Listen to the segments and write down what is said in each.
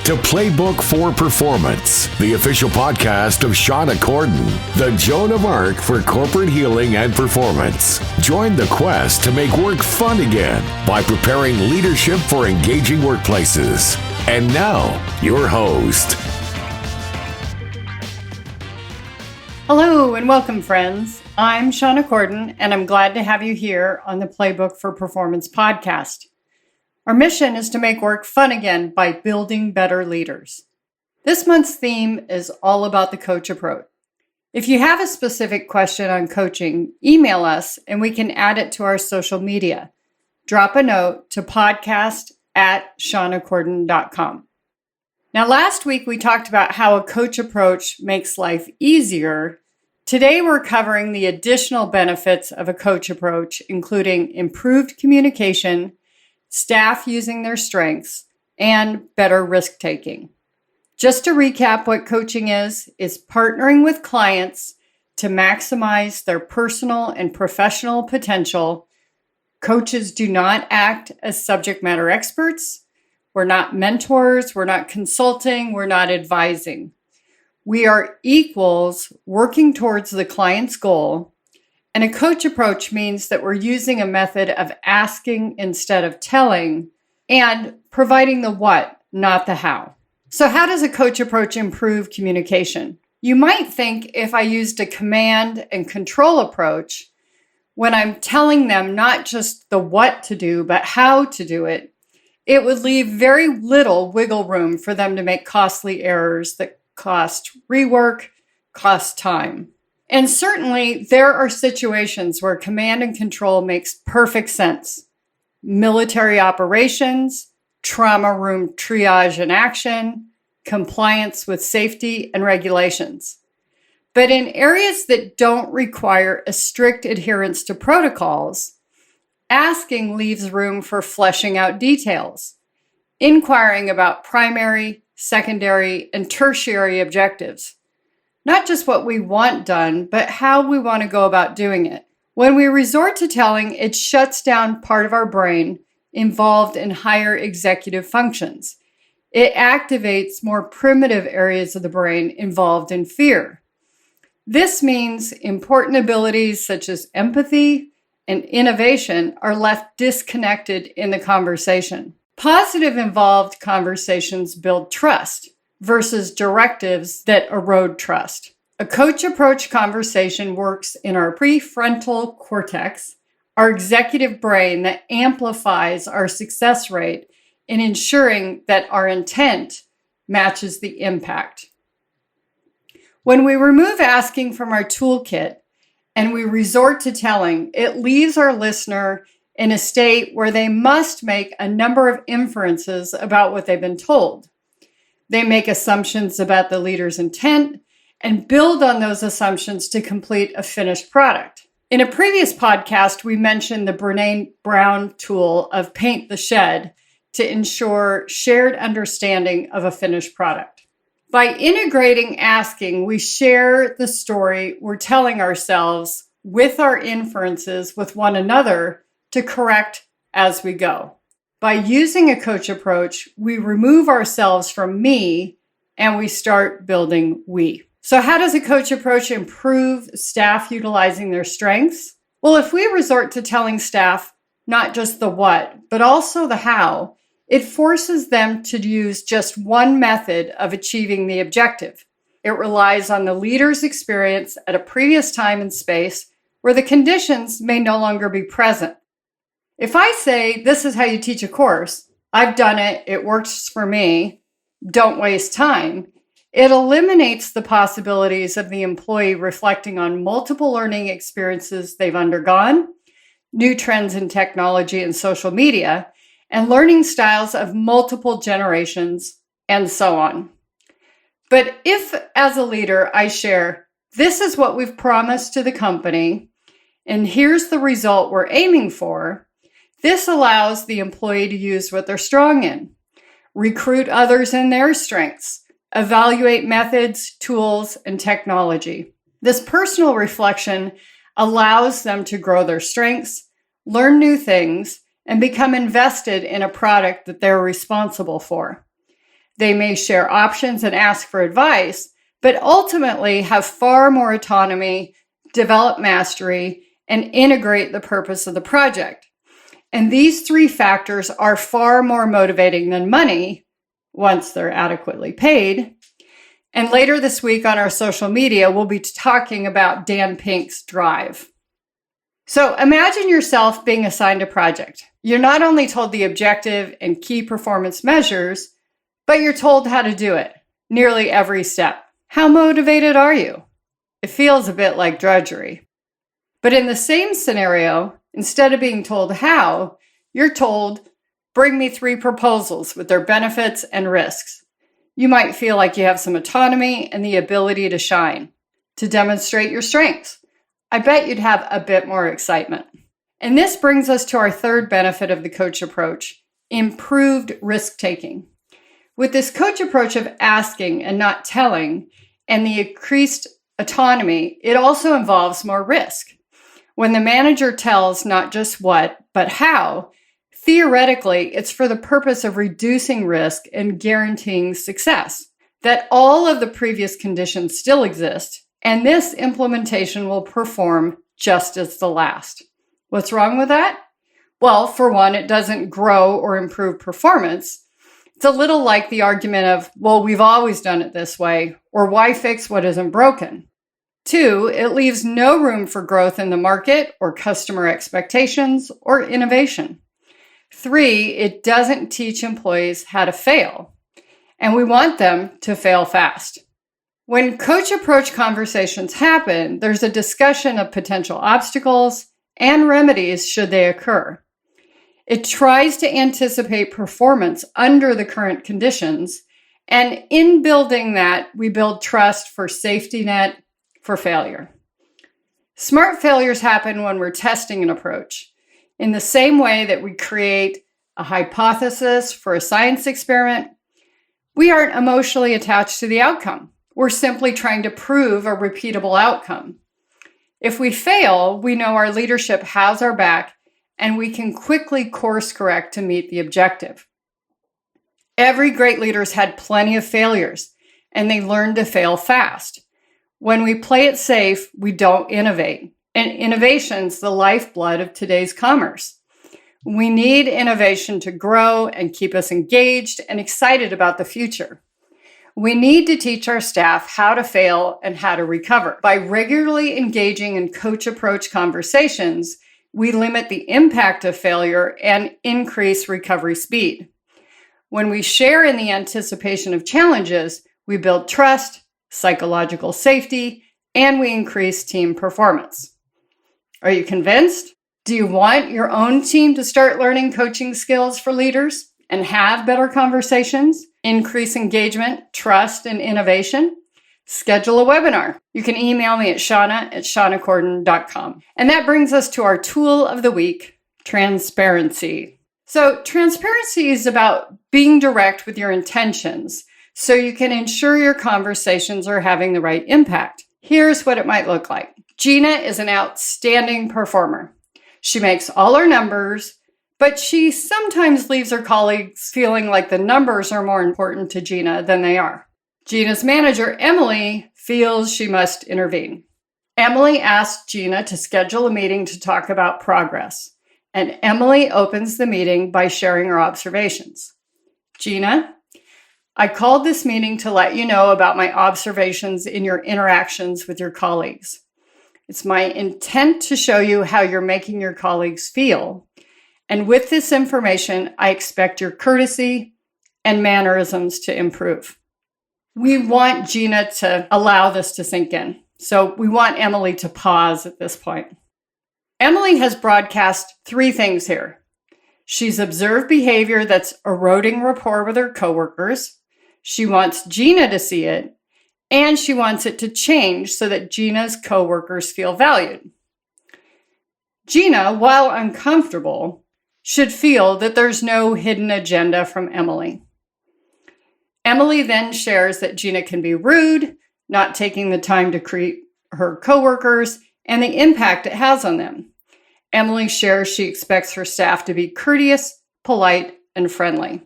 to Playbook for Performance, the official podcast of Shauna Corden, the Joan of Arc for corporate healing and performance. Join the quest to make work fun again by preparing leadership for engaging workplaces. And now, your host. Hello and welcome, friends. I'm Shauna Corden, and I'm glad to have you here on the Playbook for Performance podcast. Our mission is to make work fun again by building better leaders. This month's theme is all about the coach approach. If you have a specific question on coaching, email us and we can add it to our social media. Drop a note to podcast@shaunacorden.com. Now, last week we talked about how a coach approach makes life easier. Today we're covering the additional benefits of a coach approach, including improved communication, staff using their strengths, and better risk-taking. Just to recap what coaching is partnering with clients to maximize their personal and professional potential. Coaches do not act as subject matter experts. We're not mentors, we're not consulting, we're not advising. We are equals working towards the client's goal. And a coach approach means that we're using a method of asking instead of telling and providing the what, not the how. So how does a coach approach improve communication? You might think if I used a command and control approach, when I'm telling them not just the what to do, but how to do it, it would leave very little wiggle room for them to make costly errors that cost rework, cost time. And certainly, there are situations where command and control makes perfect sense. Military operations, trauma room triage and action, compliance with safety and regulations. But in areas that don't require a strict adherence to protocols, asking leaves room for fleshing out details, inquiring about primary, secondary, and tertiary objectives. Not just what we want done, but how we want to go about doing it. When we resort to telling, it shuts down part of our brain involved in higher executive functions. It activates more primitive areas of the brain involved in fear. This means important abilities such as empathy and innovation are left disconnected in the conversation. Positive involved conversations build trust versus directives that erode trust. A coach approach conversation works in our prefrontal cortex, our executive brain that amplifies our success rate in ensuring that our intent matches the impact. When we remove asking from our toolkit and we resort to telling, it leaves our listener in a state where they must make a number of inferences about what they've been told. They make assumptions about the leader's intent and build on those assumptions to complete a finished product. In a previous podcast, we mentioned the Brené Brown tool of paint the shed to ensure shared understanding of a finished product. By integrating asking, we share the story we're telling ourselves with our inferences with one another to correct as we go. By using a coach approach, we remove ourselves from me and we start building we. So how does a coach approach improve staff utilizing their strengths? Well, if we resort to telling staff not just the what, but also the how, it forces them to use just one method of achieving the objective. It relies on the leader's experience at a previous time and space where the conditions may no longer be present. If I say, this is how you teach a course, I've done it, it works for me, don't waste time, it eliminates the possibilities of the employee reflecting on multiple learning experiences they've undergone, new trends in technology and social media, and learning styles of multiple generations, and so on. But if, as a leader, I share, this is what we've promised to the company, and here's the result we're aiming for, this allows the employee to use what they're strong in, recruit others in their strengths, evaluate methods, tools, and technology. This personal reflection allows them to grow their strengths, learn new things, and become invested in a product that they're responsible for. They may share options and ask for advice, but ultimately have far more autonomy, develop mastery, and integrate the purpose of the project. And these three factors are far more motivating than money once they're adequately paid. And later this week on our social media, we'll be talking about Dan Pink's drive. So imagine yourself being assigned a project. You're not only told the objective and key performance measures, but you're told how to do it, nearly every step. How motivated are you? It feels a bit like drudgery. But in the same scenario, instead of being told how, you're told, bring me 3 proposals with their benefits and risks. You might feel like you have some autonomy and the ability to shine, to demonstrate your strengths. I bet you'd have a bit more excitement. And this brings us to our third benefit of the coach approach, improved risk-taking. With this coach approach of asking and not telling, and the increased autonomy, it also involves more risk. When the manager tells not just what, but how, theoretically, it's for the purpose of reducing risk and guaranteeing success, that all of the previous conditions still exist, and this implementation will perform just as the last. What's wrong with that? Well, for one, it doesn't grow or improve performance. It's a little like the argument of, well, we've always done it this way, or why fix what isn't broken? 2, it leaves no room for growth in the market or customer expectations or innovation. 3, it doesn't teach employees how to fail, and we want them to fail fast. When coach approach conversations happen, there's a discussion of potential obstacles and remedies should they occur. It tries to anticipate performance under the current conditions, and in building that, we build trust for safety net for failure. Smart failures happen when we're testing an approach. In the same way that we create a hypothesis for a science experiment, we aren't emotionally attached to the outcome. We're simply trying to prove a repeatable outcome. If we fail, we know our leadership has our back and we can quickly course correct to meet the objective. Every great leader's had plenty of failures, and they learned to fail fast. When we play it safe, we don't innovate. And innovation's the lifeblood of today's commerce. We need innovation to grow and keep us engaged and excited about the future. We need to teach our staff how to fail and how to recover. By regularly engaging in coach approach conversations, we limit the impact of failure and increase recovery speed. When we share in the anticipation of challenges, we build trust, psychological safety, and we increase team performance. Are you convinced? Do you want your own team to start learning coaching skills for leaders and have better conversations, increase engagement, trust, and innovation? Schedule a webinar. You can email me at shauna@shaunacorden.com. And that brings us to our tool of the week, transparency. So transparency is about being direct with your intentions so you can ensure your conversations are having the right impact. Here's what it might look like. Gina is an outstanding performer. She makes all her numbers, but she sometimes leaves her colleagues feeling like the numbers are more important to Gina than they are. Gina's manager, Emily, feels she must intervene. Emily asks Gina to schedule a meeting to talk about progress, and Emily opens the meeting by sharing her observations. Gina, I called this meeting to let you know about my observations in your interactions with your colleagues. It's my intent to show you how you're making your colleagues feel. And with this information, I expect your courtesy and mannerisms to improve. We want Gina to allow this to sink in. So we want Emily to pause at this point. Emily has broadcast 3 things here. She's observed behavior that's eroding rapport with her coworkers. She wants Gina to see it, and she wants it to change so that Gina's coworkers feel valued. Gina, while uncomfortable, should feel that there's no hidden agenda from Emily. Emily then shares that Gina can be rude, not taking the time to greet her coworkers, and the impact it has on them. Emily shares she expects her staff to be courteous, polite, and friendly.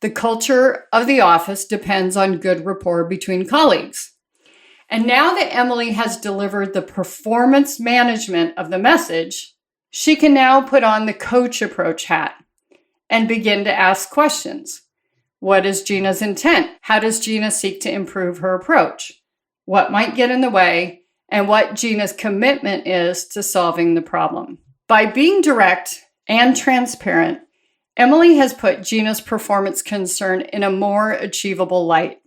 The culture of the office depends on good rapport between colleagues. And now that Emily has delivered the performance management of the message, she can now put on the coach approach hat and begin to ask questions. What is Gina's intent? How does Gina seek to improve her approach? What might get in the way? And what Gina's commitment is to solving the problem. By being direct and transparent, Emily has put Gina's performance concern in a more achievable light.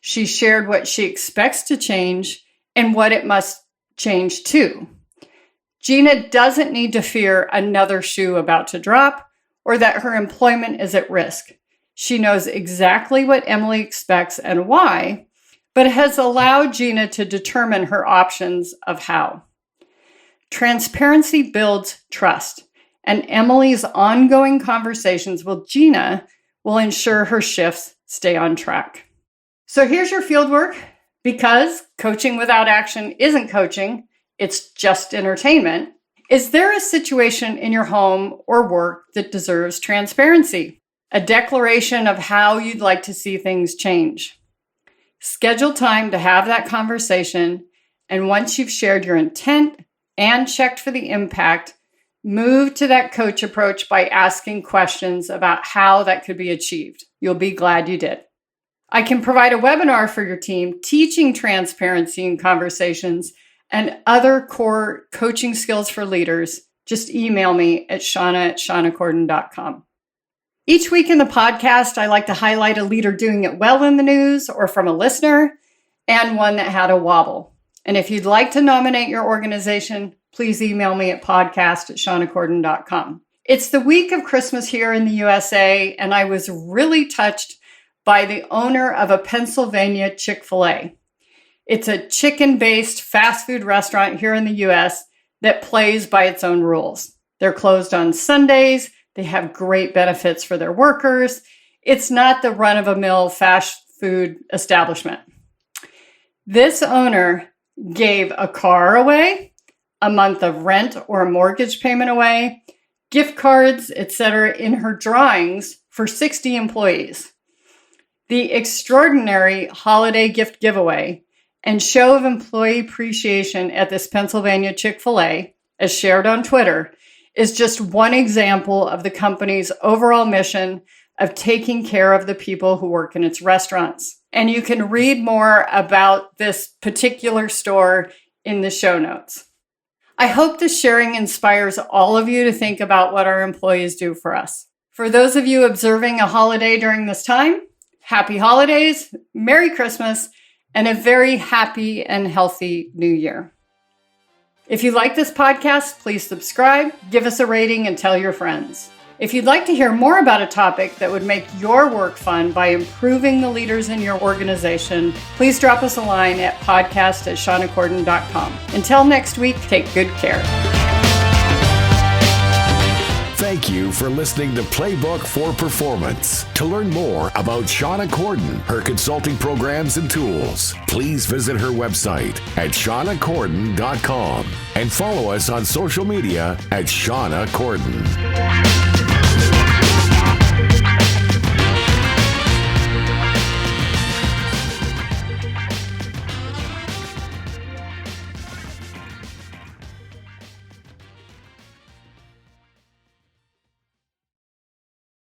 She shared what she expects to change and what it must change to. Gina doesn't need to fear another shoe about to drop or that her employment is at risk. She knows exactly what Emily expects and why, but has allowed Gina to determine her options of how. Transparency builds trust, and Emily's ongoing conversations with Gina will ensure her shifts stay on track. So here's your fieldwork. Because coaching without action isn't coaching, it's just entertainment. Is there a situation in your home or work that deserves transparency? A declaration of how you'd like to see things change. Schedule time to have that conversation, and once you've shared your intent and checked for the impact, move to that coach approach by asking questions about how that could be achieved. You'll be glad you did. I can provide a webinar for your team teaching transparency in conversations and other core coaching skills for leaders. Just email me at shauna@shaunacorden.com. Each week in the podcast, I like to highlight a leader doing it well in the news or from a listener, and one that had a wobble. And if you'd like to nominate your organization, please email me at podcast@shaunacorden.com. It's the week of Christmas here in the USA, and I was really touched by the owner of a Pennsylvania Chick-fil-A. It's a chicken-based fast food restaurant here in the US that plays by its own rules. They're closed on Sundays. They have great benefits for their workers. It's not the run-of-the-mill fast food establishment. This owner gave a car away, a month of rent or a mortgage payment away, gift cards, etc. in her drawings for 60 employees. The extraordinary holiday gift giveaway and show of employee appreciation at this Pennsylvania Chick-fil-A, as shared on Twitter, is just one example of the company's overall mission of taking care of the people who work in its restaurants. And you can read more about this particular store in the show notes. I hope this sharing inspires all of you to think about what our employees do for us. For those of you observing a holiday during this time, happy holidays, Merry Christmas, and a very happy and healthy New Year. If you like this podcast, please subscribe, give us a rating, and tell your friends. If you'd like to hear more about a topic that would make your work fun by improving the leaders in your organization, please drop us a line at podcast@shaunacorden.com. Until next week, take good care. Thank you for listening to Playbook for Performance. To learn more about Shauna Corden, her consulting programs and tools, please visit her website at shaunacorden.com and follow us on social media at Shauna Corden.